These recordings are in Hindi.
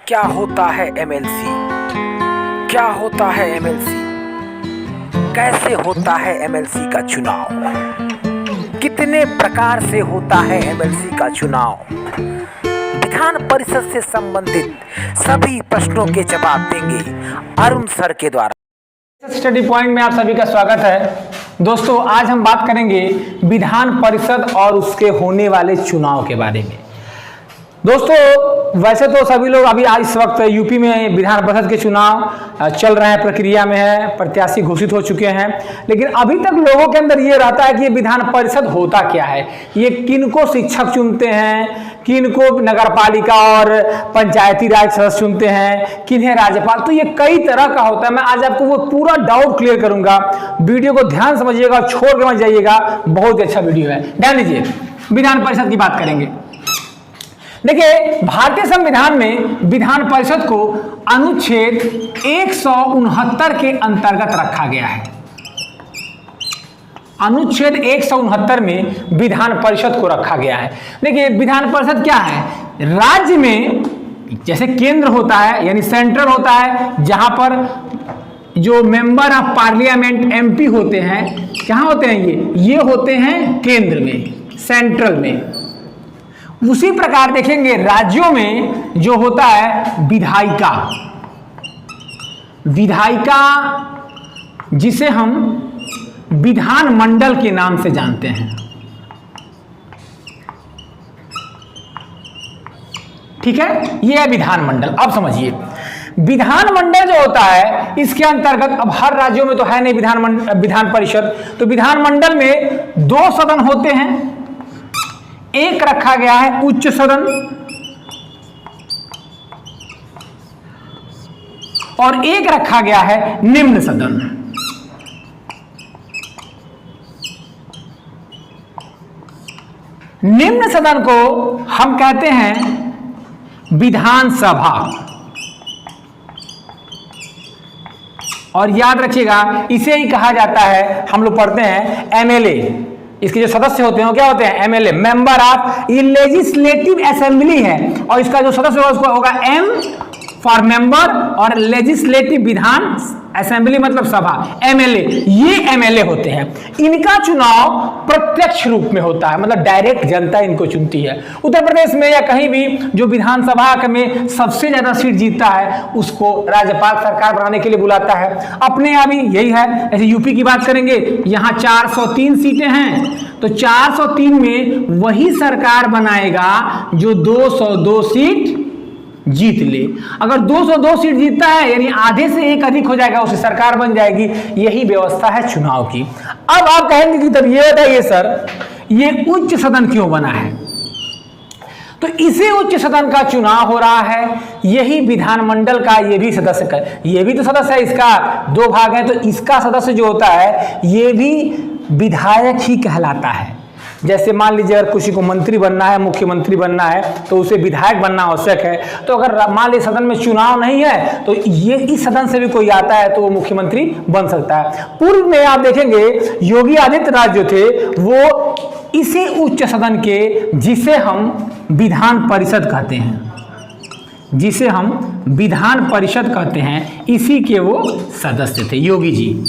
क्या होता है एमएलसी? क्या होता है एमएलसी? कैसे होता है एमएलसी का चुनाव? कितने प्रकार से होता है एमएलसी का चुनाव? विधान परिषद से संबंधित सभी प्रश्नों के जवाब देंगे अरुण सर के द्वारा। स्टडी पॉइंट में आप सभी का स्वागत है। दोस्तों, आज हम बात करेंगे विधान परिषद और उसके होने वाले चुनाव के बारे में। दोस्तों, वैसे तो सभी लोग अभी आज इस वक्त यूपी में विधान परिषद के चुनाव चल रहे हैं, प्रक्रिया में है, प्रत्याशी घोषित हो चुके हैं, लेकिन अभी तक लोगों के अंदर ये रहता है कि ये विधान परिषद होता क्या है, ये किनको शिक्षक चुनते हैं, किनको नगरपालिका और पंचायती राज सदस्य चुनते हैं, किन्हें राज्यपाल, तो ये कई तरह का होता है। मैं आज आपको वो पूरा डाउट क्लियर करूंगा। वीडियो को ध्यान समझिएगा, छोड़ के मत जाइएगा, बहुत ही अच्छा वीडियो है। ध्यान दीजिए, विधान परिषद की बात करेंगे। देखिए, भारतीय संविधान में विधान परिषद को अनुच्छेद 169 के अंतर्गत रखा गया है। अनुच्छेद 169 में विधान परिषद को रखा गया है। देखिए, विधान परिषद क्या है? राज्य में जैसे केंद्र होता है, यानी सेंट्रल होता है, जहां पर जो मेंबर ऑफ पार्लियामेंट एमपी होते हैं, कहां होते हैं ये होते हैं केंद्र में, सेंट्रल में। उसी प्रकार देखेंगे राज्यों में जो होता है विधायिका, विधायिका जिसे हम विधान मंडल के नाम से जानते हैं। ठीक है, यह है विधान मंडल। अब समझिए, विधान मंडल जो होता है इसके अंतर्गत, अब हर राज्यों में तो है नहीं विधान परिषद, तो विधान मंडल में 2 सदन होते हैं। एक रखा गया है उच्च सदन और एक रखा गया है निम्न सदन। निम्न सदन को हम कहते हैं विधानसभा, और याद रखिएगा इसे ही कहा जाता है, हम लोग पढ़ते हैं एमएलए। इसके जो सदस्य होते हैं वो क्या होते हैं? MLA, member of legislative assembly है, और इसका जो सदस्य होगा उसको होगा एम फॉर मेंबर, और लेजिस्लेटिव विधान असेंबली मतलब सभा, एमएलए। ये एमएलए होते हैं। इनका चुनाव प्रत्यक्ष रूप में होता है, मतलब डायरेक्ट जनता इनको चुनती है। उत्तर प्रदेश में या कहीं भी जो विधानसभा में सबसे ज्यादा सीट जीतता है उसको राज्यपाल सरकार बनाने के लिए बुलाता है। अपने यहाँ भी यही है। ऐसे यूपी की बात करेंगे, यहाँ 403 सीटें हैं, तो 403 में वही सरकार बनाएगा जो 202 सीट जीत ले। अगर 202 सीट जीतता है, यानी आधे से एक अधिक हो जाएगा, उसे सरकार बन जाएगी। यही व्यवस्था है चुनाव की। अब आप कहेंगे कि तब ये बताइए सर, ये उच्च सदन क्यों बना है? तो इसे उच्च सदन का चुनाव हो रहा है। यही विधानमंडल का ये भी सदस्य का, ये भी तो सदस्य है, इसका 2 भाग है, तो इसका सदस्य जो होता है ये भी विधायक ही कहलाता है। जैसे मान लीजिए अगर किसी को मंत्री बनना है, मुख्यमंत्री बनना है, तो उसे विधायक बनना आवश्यक है। तो अगर मान लीजिए सदन में चुनाव नहीं है, तो ये इस सदन से भी कोई आता है तो वो मुख्यमंत्री बन सकता है। पूर्व में आप देखेंगे योगी आदित्यनाथ जो थे वो इसी उच्च सदन के, जिसे हम विधान परिषद कहते हैं, जिसे हम विधान परिषद कहते हैं, इसी के वो सदस्य थे, योगी जी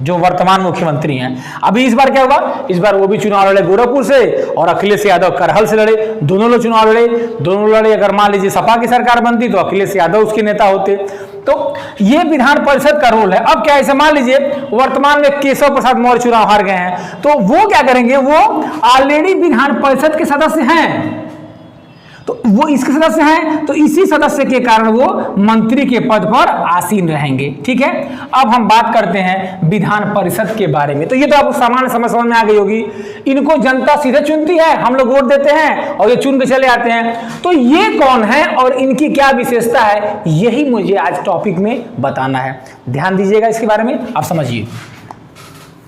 जो वर्तमान मुख्यमंत्री हैं। अभी इस बार क्या हुआ? इस बार वो भी चुनाव लड़े गोरखपुर से, और अखिलेश यादव करहल से लड़े। दोनों लोग चुनाव लड़े, दोनों लड़े। अगर मान लीजिए सपा की सरकार बनती तो अखिलेश यादव उसके नेता होते। तो ये विधान परिषद का रोल है। अब क्या, ऐसे मान लीजिए वर्तमान में केशव प्रसाद मौर्य चुनाव हार गए हैं, तो वो क्या करेंगे? वो ऑलरेडी विधान परिषद के सदस्य हैं, तो वो इसके सदस्य हैं, तो इसी सदस्य के कारण वो मंत्री के पद पर आसीन रहेंगे। ठीक है, अब हम बात करते हैं विधान परिषद के बारे में। तो ये तो आपको सामान्य समझ में आ गई होगी। इनको जनता सीधे चुनती है, हम लोग वोट देते हैं और ये चुन के चले आते हैं। तो ये कौन है और इनकी क्या विशेषता है, यही मुझे आज टॉपिक में बताना है। ध्यान दीजिएगा इसके बारे में, आप समझिए।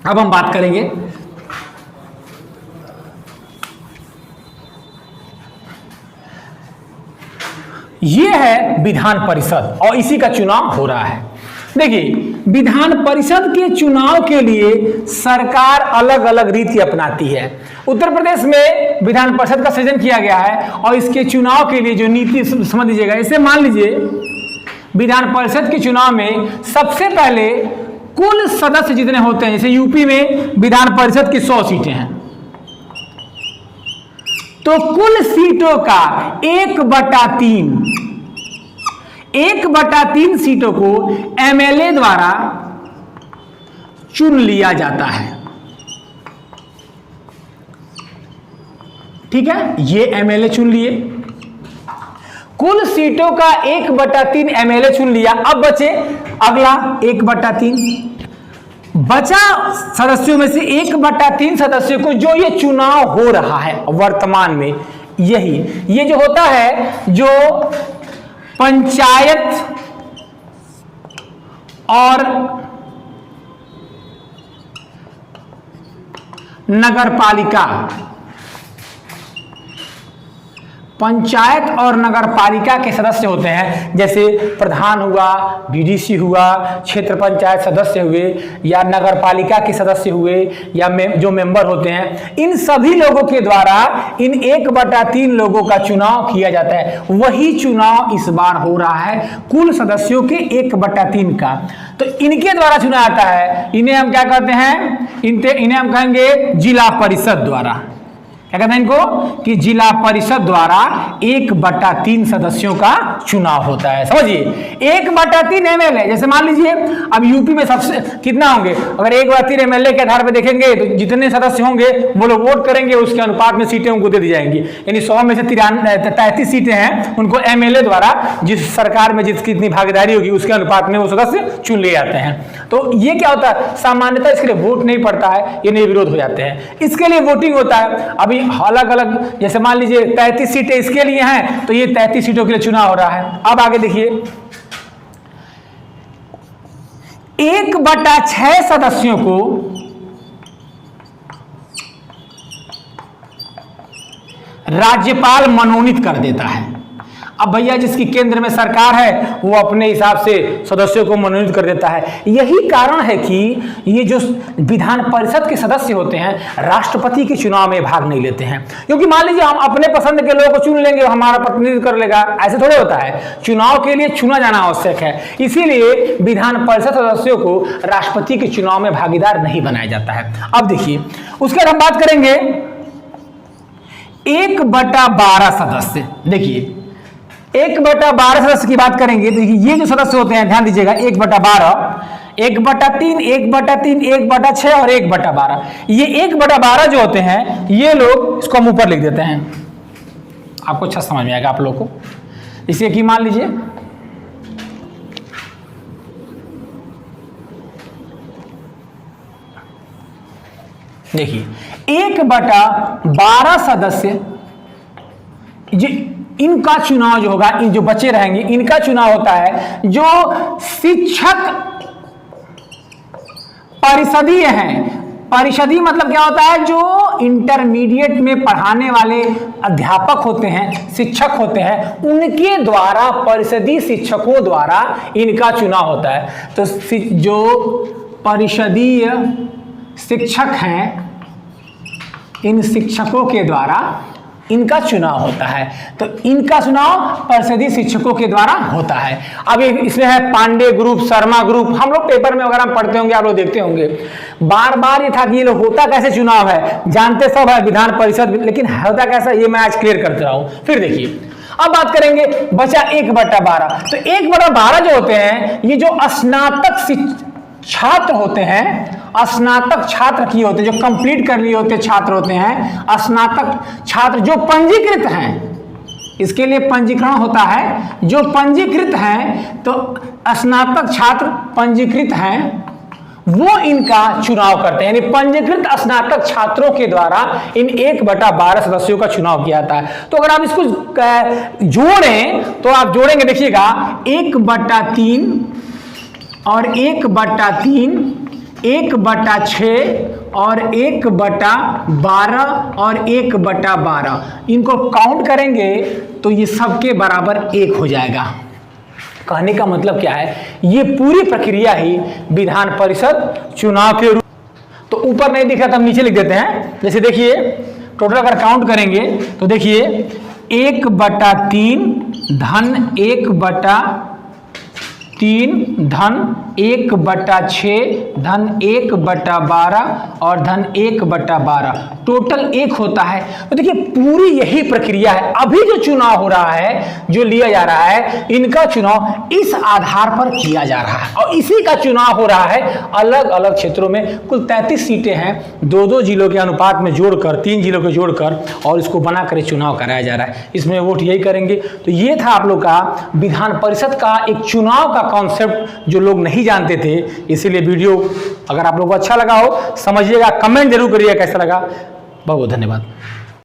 अब हम बात करेंगे ये है विधान परिषद और इसी का चुनाव हो रहा है। देखिए, विधान परिषद के चुनाव के लिए सरकार अलग अलग रीति अपनाती है। उत्तर प्रदेश में विधान परिषद का सृजन किया गया है और इसके चुनाव के लिए जो नीति समझ लीजिएगा, इसे मान लीजिए विधान परिषद के चुनाव में सबसे पहले कुल सदस्य जितने होते हैं, जैसे यूपी में विधान परिषद की 100 सीटें हैं, तो कुल सीटों का 1/3 सीटों को एमएलए द्वारा चुन लिया जाता है। ठीक है, ये एमएलए चुन लिए, कुल सीटों का 1/3 एमएलए चुन लिया। अब बचे अगला 1/3, बचा सदस्यों में से 1/3 सदस्यों को जो ये चुनाव हो रहा है वर्तमान में, ये जो होता है, जो पंचायत और नगरपालिका, पंचायत और नगरपालिका के सदस्य होते हैं, जैसे प्रधान हुआ, बीडीसी हुआ, क्षेत्र पंचायत सदस्य हुए, या नगरपालिका के सदस्य हुए, या जो मेंबर होते हैं, इन सभी लोगों के द्वारा इन 1/3 लोगों का चुनाव किया जाता है। वही चुनाव इस बार हो रहा है कुल सदस्यों के 1/3 का, तो इनके द्वारा चुना जाता है। इन्हें हम क्या कहते हैं? इन्हें हम कहेंगे जिला परिषद द्वारा। क्या कहते हैं इनको? कि जिला परिषद द्वारा 1/3 सदस्यों का चुनाव होता है। समझिए, 1/3 एमएलए, जैसे मान लीजिए अब यूपी में सबसे कितना होंगे, अगर 1/3 एमएलए के आधार पर देखेंगे तो जितने सदस्य होंगे वो लोग वोट करेंगे, उसके अनुपात में सीटें उनको दे दी जाएंगी। यानी 100 में से 33 सीटें हैं, उनको एमएलए द्वारा जिस सरकार में जिसकी इतनी भागीदारी होगी उसके अनुपात में वो सदस्य चुन लिए जाते हैं। तो ये क्या होता है, सामान्यतः इसके लिए वोट नहीं पड़ता है, ये नहीं विरोध हो जाते हैं, इसके लिए वोटिंग होता है। अभी अलग अलग, जैसे मान लीजिए 33 सीटें इसके लिए हैं, तो ये 33 सीटों के लिए चुनाव हो रहा है। अब आगे देखिए, 1/6 सदस्यों को राज्यपाल मनोनीत कर देता है। अब भैया जिसकी केंद्र में सरकार है वो अपने हिसाब से सदस्यों को मनोनीत कर देता है। यही कारण है कि ये जो विधान परिषद के सदस्य होते हैं राष्ट्रपति के चुनाव में भाग नहीं लेते हैं, क्योंकि मान लीजिए हम अपने पसंद के लोगों को चुन लेंगे, हमारा प्रतिनिधित्व कर लेगा, ऐसे थोड़े होता है। चुनाव के लिए चुना जाना आवश्यक है, इसीलिए विधान परिषद सदस्यों को राष्ट्रपति के चुनाव में भागीदार नहीं बनाया जाता है। अब देखिए, उसके बाद हम बात करेंगे 1/12 सदस्य। देखिए 1/12 सदस्य की बात करेंगे, देखिए ये जो सदस्य होते हैं, ध्यान दीजिएगा, 1/12, 1/3, 1/3, 1/6 और 1/12। ये 1/12 जो होते हैं, ये लोग, इसको हम ऊपर लिख देते हैं, आपको अच्छा समझ में आएगा आप लोग को। इसे कि मान लीजिए देखिए 1/12 सदस्य, इनका चुनाव जो होगा, इन जो बचे रहेंगे इनका चुनाव होता है जो शिक्षक परिषदीय हैं। परिषदीय मतलब क्या होता है? जो इंटरमीडिएट में पढ़ाने वाले अध्यापक होते हैं, शिक्षक होते हैं, उनके द्वारा, परिषदीय शिक्षकों द्वारा इनका चुनाव होता है। तो जो परिषदीय शिक्षक हैं, इन शिक्षकों के द्वारा इनका चुनाव होता है। तो इनका चुनाव परिषदीय शिक्षकों के द्वारा होता है। अब इसमें है पांडे ग्रुप, शर्मा ग्रुप, हम लोग पेपर में वगैरह पढ़ते होंगे, आप लोग देखते होंगे। बार बार ये था कि ये लोग होता कैसे चुनाव है, जानते सब है विधान परिषद, लेकिन होता कैसा, ये मैं आज क्लियर करते रहा हूं। फिर देखिए, अब बात करेंगे बचा 1/12। तो 1/12 जो होते हैं, ये जो स्नातक छात्र होते हैं, स्नातक छात्र किए होते हैं, जो कंप्लीट कर लिए होते छात्र होते हैं, स्नातक छात्र जो पंजीकृत हैं, इसके लिए पंजीकरण होता है। जो पंजीकृत हैं, तो स्नातक छात्र पंजीकृत हैं, वो इनका चुनाव करते हैं। यानी पंजीकृत स्नातक छात्रों के द्वारा इन 1/12 सदस्यों का चुनाव किया जाता है। तो अगर आप इसको जोड़ें, तो आप जोड़ेंगे, देखिएगा 1/3 और 1/3, 1/6 और 1/12 और 1/12, इनको काउंट करेंगे तो ये सबके बराबर 1 हो जाएगा। कहने का मतलब क्या है, ये पूरी प्रक्रिया ही विधान परिषद चुनाव के रूप। तो ऊपर नहीं दिख रहा तो हम नीचे लिख देते हैं। जैसे देखिए टोटल अगर काउंट करेंगे तो देखिए 1/3 धन 1/3 धन 1/6 धन 1/12 और धन 1/12 टोटल 1 होता है। तो देखिए पूरी यही प्रक्रिया है। अभी जो चुनाव हो रहा है, जो लिया जा रहा है, इनका चुनाव इस आधार पर किया जा रहा है और इसी का चुनाव हो रहा है अलग अलग क्षेत्रों में। कुल 33 सीटें हैं, 2-2 जिलों के अनुपात में जोड़कर, 3 जिलों के जोड़कर, और इसको बनाकर चुनाव कराया जा रहा है। इसमें वोट यही करेंगे। तो ये था आप लोग का विधान परिषद का एक चुनाव का कॉन्सेप्ट जो लोग नहीं जानते थे। इसीलिए वीडियो अगर आप लोगों को अच्छा लगा हो, समझिएगा, कमेंट जरूर करिएगा कैसा लगा। बहुत बहुत धन्यवाद।